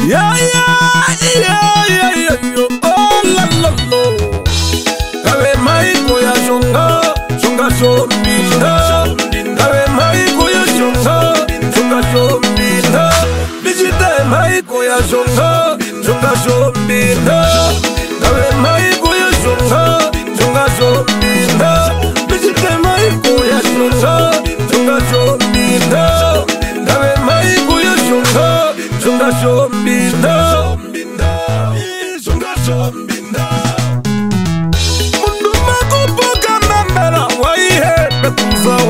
Yeah, oh la la la. Kawe maiko ya shonga, shonga shombinda. Kawe maiko ya shonga, shonga shombinda. Bijite maiko ya shonga, shonga shombinda. Kawe maiko ya shonga, shonga shombinda. Bijite maiko ya shonga, shonga shombinda. Kawe maiko ya shonga, shonga shombinda. Shonga shombinda.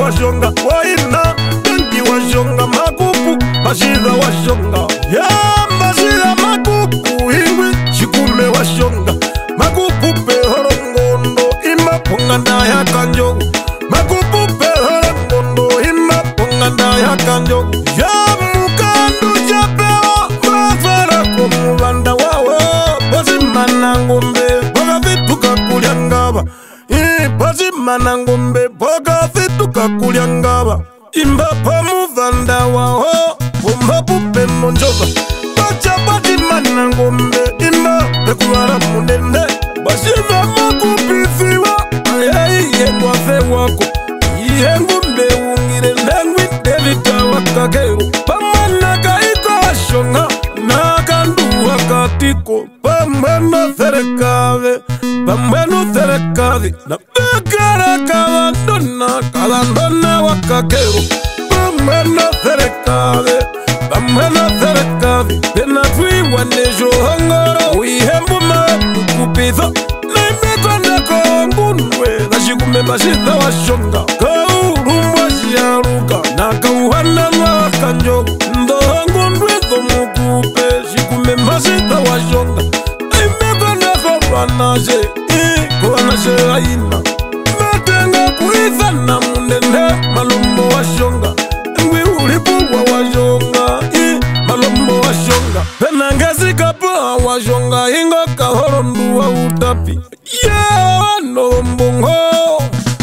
Washonga waina tangi washonga makuku bashiza washonga ya bashiza makuku ingwi shikume washonga makuku pe horongondo ima ponganda ya kanjogu makuku pe horongondo ima ponganda ya kanjogu ya mukandu chapewa mafara kumubanda wawo basi manangombe boga vituka kuliangaba basi manangombe boga vituka kuliangaba imba pamuvanda waho bomba pupe monjova bacha bati manangombe imba pekuwara munende basi vama kupifiwa ayayengwa fe wako yengumbe ungire lengwi devita wakakeru pamanaka iko ashonga nakandu wakatiko pamano therekave pamano therekave na bekara kavandona wakakeru pamano therekave tena twiwanejo hangoro wihembuma kupitha naimekonda kongundwe nashikume bashitha washonga kaurumbwa shiaruka nakauhanana wakanjogu ndohongundwe thomukupe shikume bashitha washonga naimekonda korwanaje korwanaje aina matenga kuithana munene malombo washonga ngwi ulipuwa washonga malombo washonga penangezi kapoa washonga ingo kahorondu wa utapi nombongo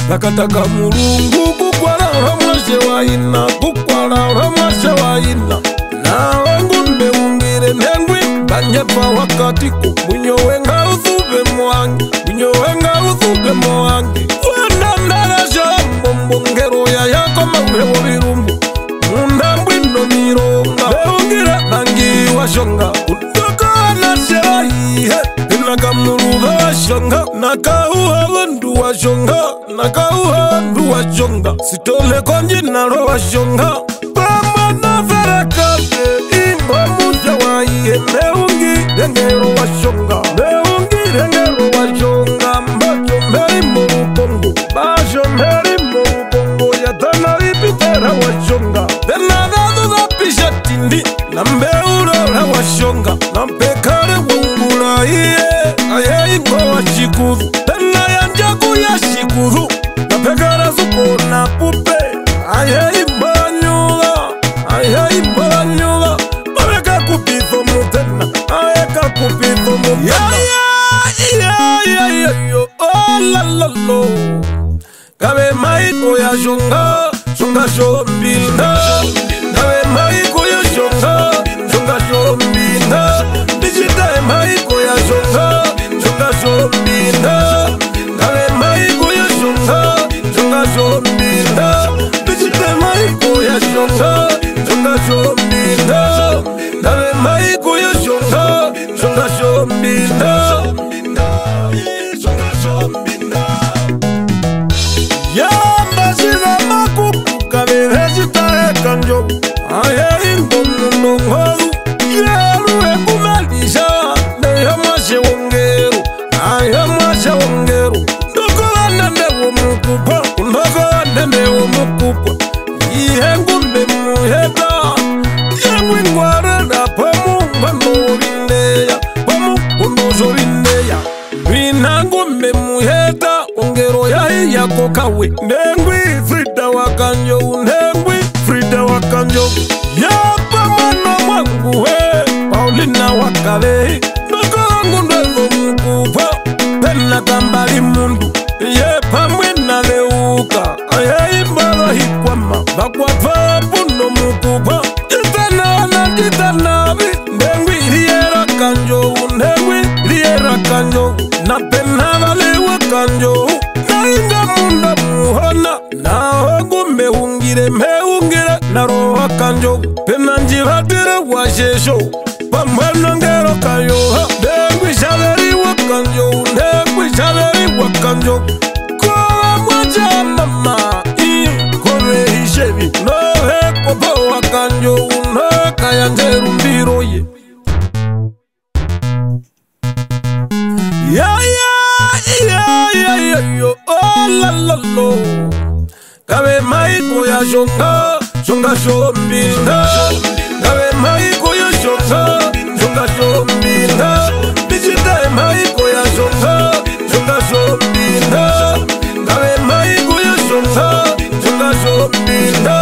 nakataka mulungu kukwala uramwashe waina kukwala uramwashe waina na wangunde ungire nengwi banyepa wakatiko munyowenga uthube mwangi munyowenga uthube mwangi wanandarasha mbombongero ya yako mauhewo virumbu mundambwino mironga beungira nangi washonga utokana shewaihe inakamuruga washonga nakauha vandu washonga nakauha vandu washonga sitole konjinaro washonga pamana verekave ingwa muja waihe meungi rengero washonga meungi rengero washonga mbacho mberi murukongo basho mberi murukongo yatana vipitera washonga tenagadu vapisha tindi na mbeurora washonga na mpekare wungula iye ayaingo washikudu tena yanjaku ya shikudu na pekara suko na pupe ayaibanyuga mabeka kupitho mutena ayeka kupitho mutena oh la la la kawe maiko ya shonga shonga shombinda kawe maiko ya shonga shonga shombinda dijita maiko ya shonga shonga shombinda kawe maiko ya shonga shonga shombinda dijita maiko ya shonga shonga shombinda kawe maiko ya shonga shonga shombinda yambashira makuku kabehejitae kanjo ayeingo munongoru yeruwe kumalisha neyamwashe wongeru ayamwashe wongeru ndokowanendewo mukupa ndokowanendewo mukupa yihengumbe muheta yengwingwarera pamunganorindeya pamukundozorindeya winangumbe muheta ongero yahi yako kawe ndengwi Frida wakanjo ndengwi Frida wakanjo yapa mano mwangu he Paulina wakale ndokongu ndwezo mukupa pena kambali mundu ye pamwe na leuka ayayimbala hikwama bakwa papuno mukupa jitana na jitanavi ndengwi hiye ungire naroha kanjo penanji batire washesho pamwana ngero kayo dengwi shaveri wakanjo dengwi shaveri wakanjo kwa mwaja mama I kore hishevi no he kopo wakanjo no kayanjeru mbiro ye ya yo oh la la lo kabe mai koya shonga shonga shombinda kabe mai koya shonga shonga shombinda bijita mai koya shonga shonga shombinda kabe mai koya shonga shonga shombinda